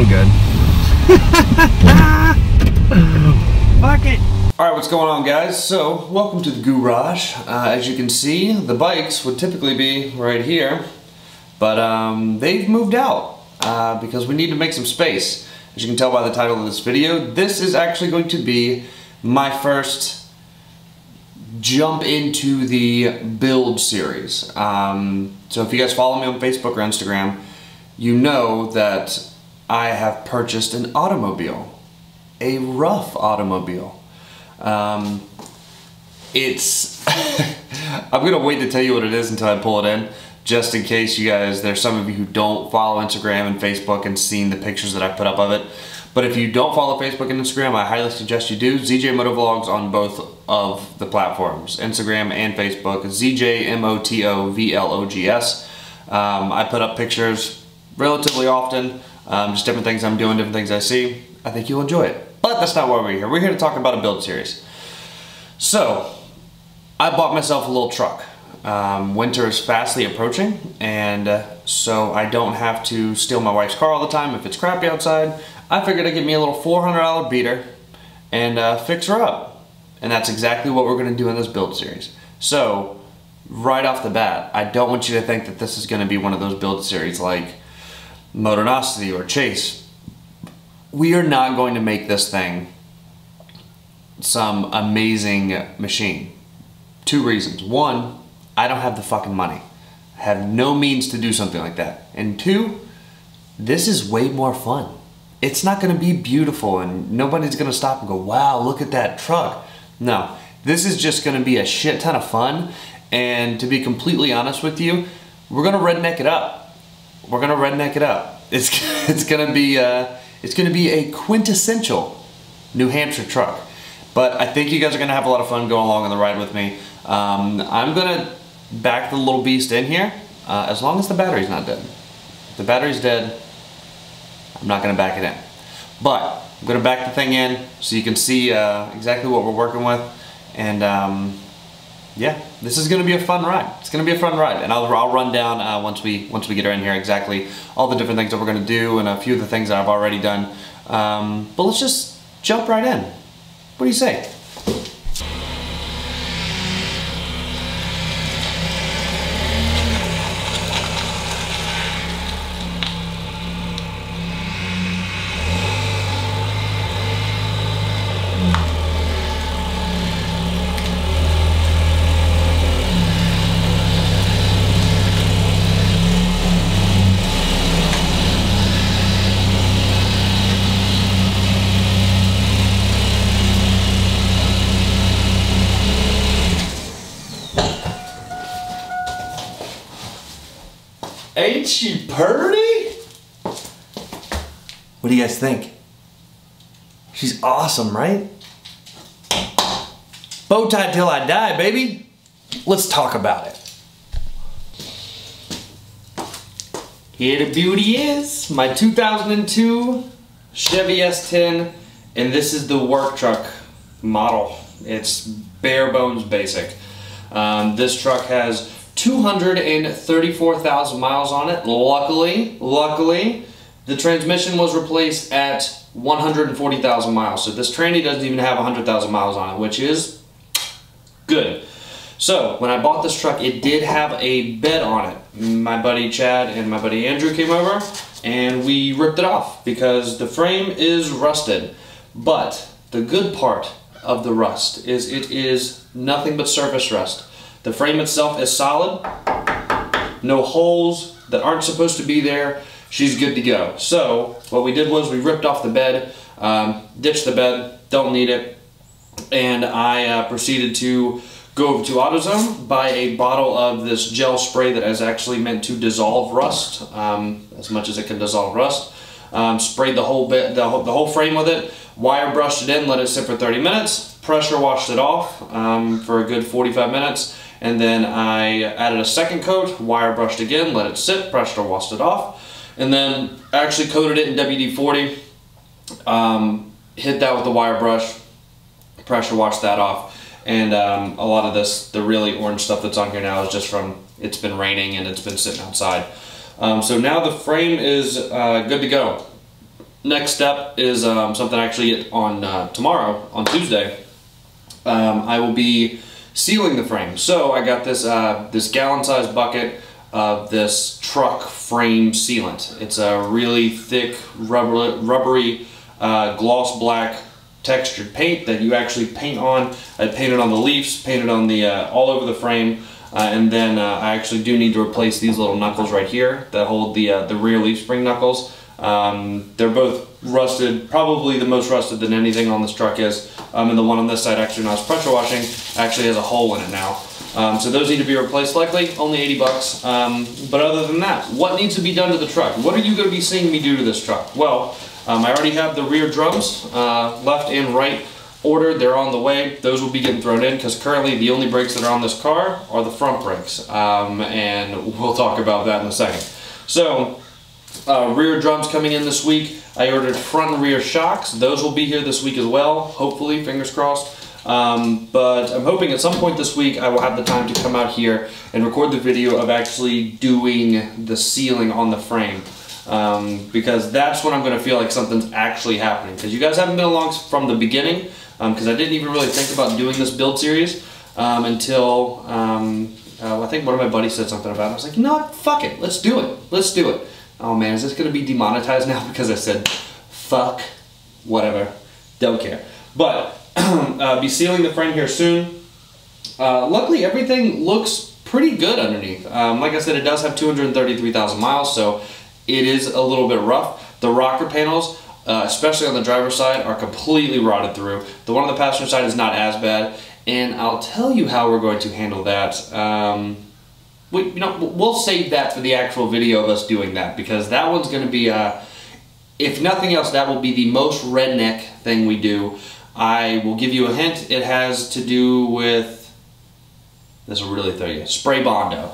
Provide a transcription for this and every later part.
sound good. Fuck it. Alright, what's going on, guys? So, welcome to the garage. As you can see, the bikes would typically be right here, but they've moved out because we need to make some space. As you can tell by the title of this video, this is actually going to be my first jump into the build series. So if you guys follow me on Facebook or Instagram, you know that I have purchased an automobile, a rough automobile. It's I'm gonna wait to tell you what it is until I pull it in, just in case you guys, there's some of you who don't follow Instagram and Facebook and seen the pictures that I put up of it. But if you don't follow Facebook and Instagram, I highly suggest you do. ZJMotoVlogs on both of the platforms, Instagram and Facebook. ZJMotoVlogs. I put up pictures relatively often, just different things I'm doing, different things I see. I think you'll enjoy it. But that's not why we're here. We're here to talk about a build series. So, I bought myself a little truck. Winter is fastly approaching, and so I don't have to steal my wife's car all the time if it's crappy outside. I figured I'd get me a little $400 beater and fix her up. And that's exactly what we're going to do in this build series. So, right off the bat, I don't want you to think that this is going to be one of those build series like Motornosity or Chase. We are not going to make this thing some amazing machine. Two reasons. One, I don't have the fucking money. I have no means to do something like that. And two, this is way more fun. It's not going to be beautiful and nobody's going to stop and go, wow, look at that truck. No, this is just going to be a shit ton of fun. And to be completely honest with you, we're going to redneck it up. We're going to redneck it up. It's going to be a quintessential New Hampshire truck. But I think you guys are going to have a lot of fun going along on the ride with me. I'm going to back the little beast in here as long as the battery's not dead. If the battery's dead, I'm not going to back it in. But I'm going to back the thing in so you can see exactly what we're working with. And yeah, this is going to be a fun ride. It's going to be a fun ride. And I'll run down once we get her in here exactly all the different things that we're going to do and a few of the things that I've already done. But let's just jump right in. What do you say? Ain't she pretty? What do you guys think? She's awesome, right? Bow tie till I die, baby. Let's talk about it. Here the beauty is, my 2002 Chevy S10, and this is the work truck model. It's bare bones basic. This truck has 234,000 miles on it. Luckily, the transmission was replaced at 140,000 miles. So this tranny doesn't even have 100,000 miles on it, which is good. So when I bought this truck, it did have a bed on it. My buddy Chad and my buddy Andrew came over and we ripped it off because the frame is rusted. But the good part of the rust is it is nothing but surface rust. The frame itself is solid, no holes that aren't supposed to be there. She's good to go. So what we did was we ripped off the bed, ditched the bed, don't need it, and I proceeded to go over to AutoZone, buy a bottle of this gel spray that is actually meant to dissolve rust, as much as it can dissolve rust. Sprayed the whole bit, the whole frame with it, wire brushed it in, let it sit for 30 minutes, pressure washed it off for a good 45 minutes. And then I added a second coat, wire brushed again, let it sit, pressure washed it off. And then I actually coated it in WD-40, hit that with the wire brush, pressure washed that off. And a lot of this, the really orange stuff that's on here now is just from, it's been raining and it's been sitting outside. So now the frame is good to go. next step is something I actually get on tomorrow, on Tuesday. I will be sealing the frame. So I got this this gallon-sized bucket of this truck frame sealant. It's a really thick, rubbery, gloss black textured paint that you actually paint on. I painted on the leaves, painted on the all over the frame, and then I actually do need to replace these little knuckles right here that hold the rear leaf spring knuckles. They're both rusted, probably the most rusted than anything on this truck is, and the one on this side, actually, when I was pressure washing, actually has a hole in it now. So those need to be replaced likely, only 80 bucks. But other than that, what needs to be done to the truck? What are you going to be seeing me do to this truck? Well, I already have the rear drums, left and right, ordered. They're on the way. Those will be getting thrown in because currently the only brakes that are on this car are the front brakes. And we'll talk about that in a second. So, rear drums coming in this week. I ordered front and rear shocks. Those will be here this week as well, hopefully, fingers crossed. But I'm hoping at some point this week I will have the time to come out here and record the video of actually doing the sealing on the frame. Because that's when I'm going to feel like something's actually happening. Because you guys haven't been along from the beginning, because I didn't even really think about doing this build series until I think one of my buddies said something about it. I was like, you know what, fuck it, let's do it, let's do it. Oh man, is this going to be demonetized now because I said fuck, whatever, don't care. But be sealing the frame here soon. Luckily everything looks pretty good underneath. Like I said, it does have 233,000 miles, so it is a little bit rough. The rocker panels, especially on the driver's side, are completely rotted through. The one on the passenger side is not as bad, and I'll tell you how we're going to handle that. We'll save that for the actual video of us doing that, because that one's going to be, if nothing else, that will be the most redneck thing we do. I will give you a hint. It has to do with, this will really throw you, spray bondo.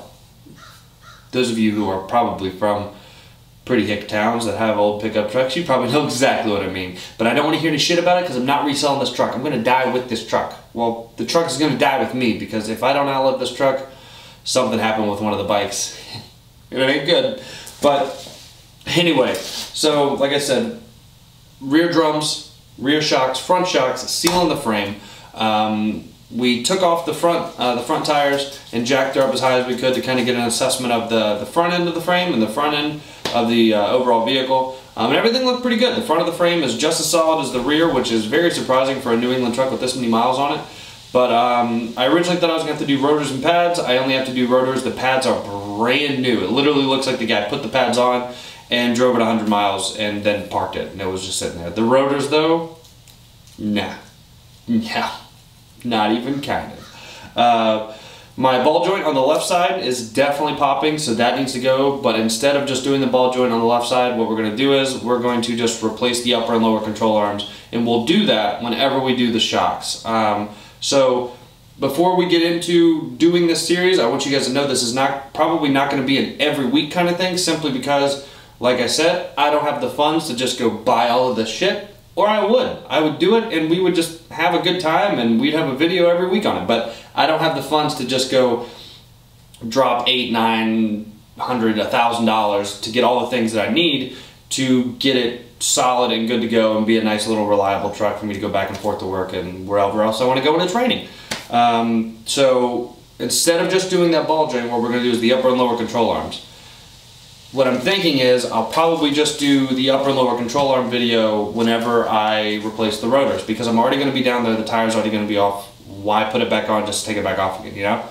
Those of you who are probably from pretty hick towns that have old pickup trucks, you probably know exactly what I mean. But I don't want to hear any shit about it because I'm not reselling this truck. I'm going to die with this truck. Well, the truck is going to die with me, because if I don't outlive this truck, something happened with one of the bikes. It ain't good. But anyway, so like I said, rear drums, rear shocks, front shocks, sealing the frame. We took off the front tires and jacked her up as high as we could to kind of get an assessment of the front end of the frame and the front end of the overall vehicle. And everything looked pretty good. The front of the frame is just as solid as the rear, which is very surprising for a New England truck with this many miles on it. But I originally thought I was going to have to do rotors and pads. I only have to do rotors. The pads are brand new. It literally looks like the guy put the pads on and drove it 100 miles and then parked it, and it was just sitting there. The rotors, though, nah. Yeah, not even kind of. My ball joint on the left side is definitely popping, so that needs to go. But instead of just doing the ball joint on the left side, what we're going to do is we're going to just replace the upper and lower control arms, and we'll do that whenever we do the shocks. So before we get into doing this series, I want you guys to know this is probably not going to be an every week kind of thing, simply because, like I said, I don't have the funds to just go buy all of this shit. Or I would do it, and we would just have a good time, and we'd have a video every week on it. But I don't have the funds to just go drop $800, $900, $1,000 to get all the things that I need to get it solid and good to go and be a nice little reliable truck for me to go back and forth to work and wherever else I want to go when it's raining. So instead of just doing that ball joint, what we're going to do is the upper and lower control arms. What I'm thinking is I'll probably just do the upper and lower control arm video whenever I replace the rotors, because I'm already going to be down there, the tire's already going to be off. Why put it back on just to take it back off again, you know?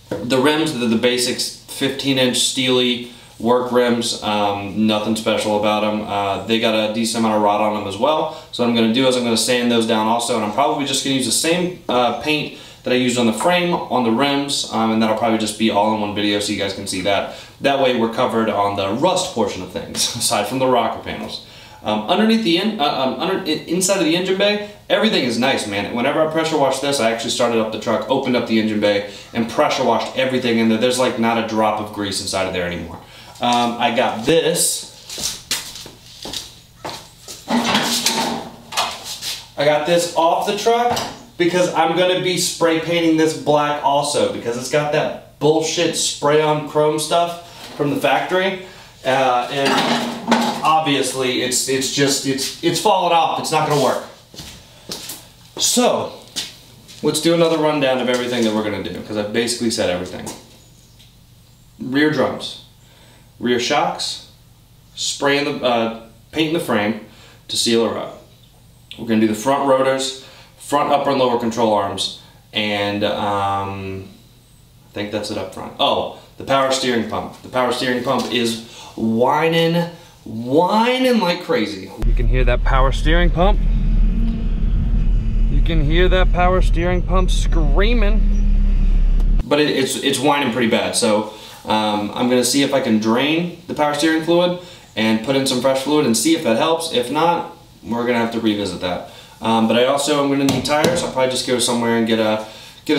The rims, the basics, 15-inch steely work rims, nothing special about them. They got a decent amount of rot on them as well. So what I'm going to do is I'm going to sand those down also, and I'm probably just going to use the same paint that I used on the frame, on the rims, and that'll probably just be all in one video so you guys can see that. That way we're covered on the rust portion of things, aside from the rocker panels. Underneath the inside of the engine bay, everything is nice, man. Whenever I pressure washed this, I actually started up the truck, opened up the engine bay, and pressure washed everything in there. There's like not a drop of grease inside of there anymore. I got this. I got this off the truck because I'm going to be spray painting this black also, because it's got that bullshit spray-on chrome stuff from the factory. And obviously it's falling off. It's not gonna work. So let's do another rundown of everything that we're gonna do, because I've basically said everything. Rear drums, rear shocks, spraying the painting the frame to seal her up. We're gonna do the front rotors, front upper and lower control arms, and I think that's it up front. Oh, the power steering pump. The power steering pump is whining like crazy. You can hear that power steering pump. You can hear that power steering pump screaming. But it's whining pretty bad, so I'm gonna see if I can drain the power steering fluid and put in some fresh fluid and see if that helps. If not, we're gonna have to revisit that. But I also am gonna need tires. I'll probably just go somewhere and get a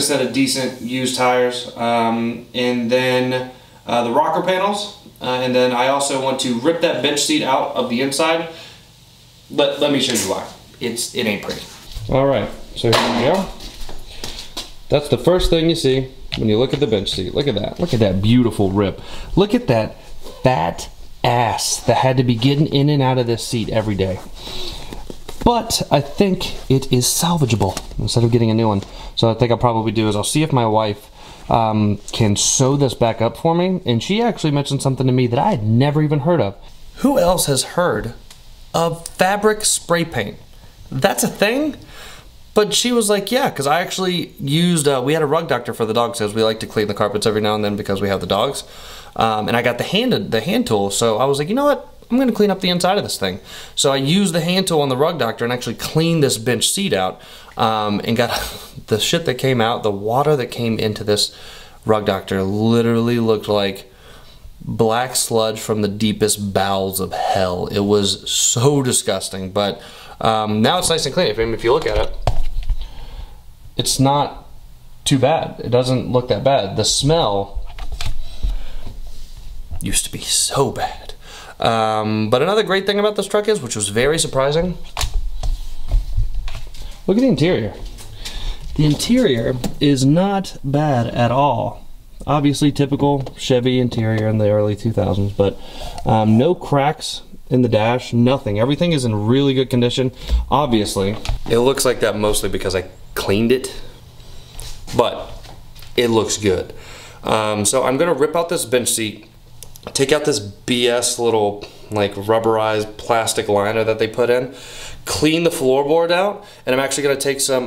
set of decent used tires, and then the rocker panels, and then I also want to rip that bench seat out of the inside. But let me show you why. It ain't pretty. All right, so here we go. That's the first thing you see when you look at the bench seat. Look at that. Look at that beautiful rip. Look at that fat ass that had to be getting in and out of this seat every day. But I think it is salvageable instead of getting a new one. So I think I'll probably do is I'll see if my wife can sew this back up for me. And she actually mentioned something to me that I had never even heard of. Who else has heard of fabric spray paint? That's a thing? But she was like, yeah, because I actually used, we had a rug doctor for the dogs because we like to clean the carpets every now and then because we have the dogs. And I got the hand tool, so I was like, you know what? I'm gonna clean up the inside of this thing. So I used the hand tool on the rug doctor and actually cleaned this bench seat out, and got the shit that came out, the water that came into this rug doctor literally looked like black sludge from the deepest bowels of hell. It was so disgusting, but now it's nice and clean. If you look at it, it's not too bad. It doesn't look that bad. The smell used to be so bad. But another great thing about this truck is, which was very surprising, look at the interior. The interior is not bad at all. Obviously typical Chevy interior in the early 2000s, but no cracks in the dash, nothing. Everything is in really good condition. Obviously, it looks like that mostly because I cleaned it, but it looks good. So I'm gonna rip out this bench seat, take out this BS little like rubberized plastic liner that they put in, clean the floorboard out, and I'm actually gonna take some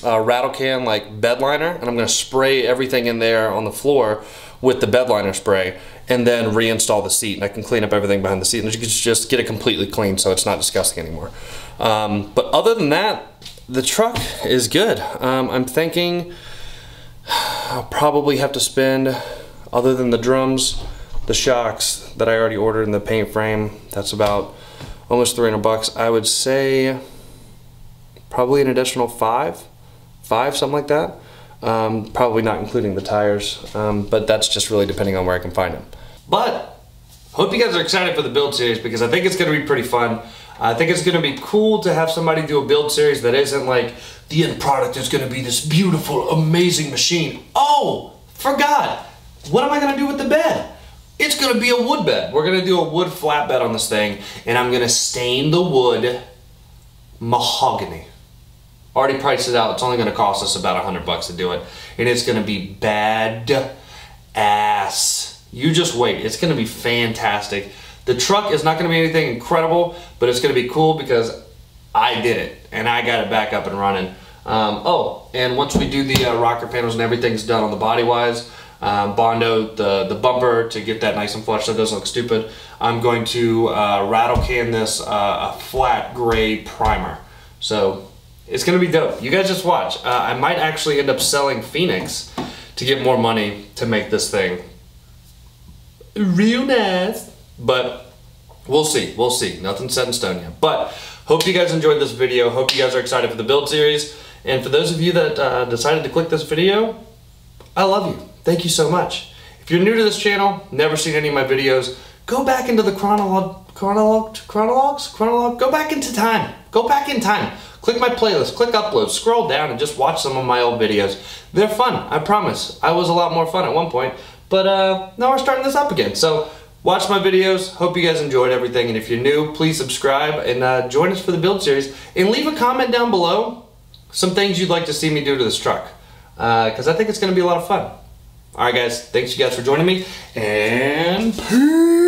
rattle can like bed liner, and I'm gonna spray everything in there on the floor with the bed liner spray, and then reinstall the seat, and I can clean up everything behind the seat and just get it completely clean so it's not disgusting anymore. But other than that, the truck is good. I'm thinking I'll probably have to spend, other than the drums, the shocks that I already ordered in the paint frame, that's about almost 300 bucks. I would say probably an additional five, something like that. Probably not including the tires, but that's just really depending on where I can find them. But hope you guys are excited for the build series, because I think it's gonna be pretty fun. I think it's gonna be cool to have somebody do a build series that isn't like the end product is gonna be this beautiful, amazing machine. Oh, forgot. What am I gonna do with the bed? It's gonna be a wood bed. We're gonna do a wood flatbed on this thing, and I'm gonna stain the wood mahogany. Already priced it out. It's only gonna cost us about 100 bucks to do it, and it's gonna be bad ass. You just wait. It's gonna be fantastic. The truck is not gonna be anything incredible, but it's gonna be cool because I did it, and I got it back up and running. Oh, and once we do the rocker panels and everything's done on the body wise, Bondo the bumper to get that nice and flush so it doesn't look stupid, I'm going to rattle can this a flat gray primer. So it's gonna be dope. You guys just watch. I might actually end up selling Phoenix to get more money to make this thing real nice. But we'll see, Nothing's set in stone yet. But hope you guys enjoyed this video. Hope you guys are excited for the build series. And for those of you that decided to click this video, I love you. Thank you so much. If you're new to this channel, never seen any of my videos, go back into the chronologues, go back into time. Go back in time. Click my playlist, click upload, scroll down and just watch some of my old videos. They're fun, I promise. I was a lot more fun at one point, but now we're starting this up again. So watch my videos. Hope you guys enjoyed everything, and if you're new, please subscribe and join us for the build series. And leave a comment down below some things you'd like to see me do to this truck, because I think it's going to be a lot of fun. Alright guys, thanks you guys for joining me, and peace!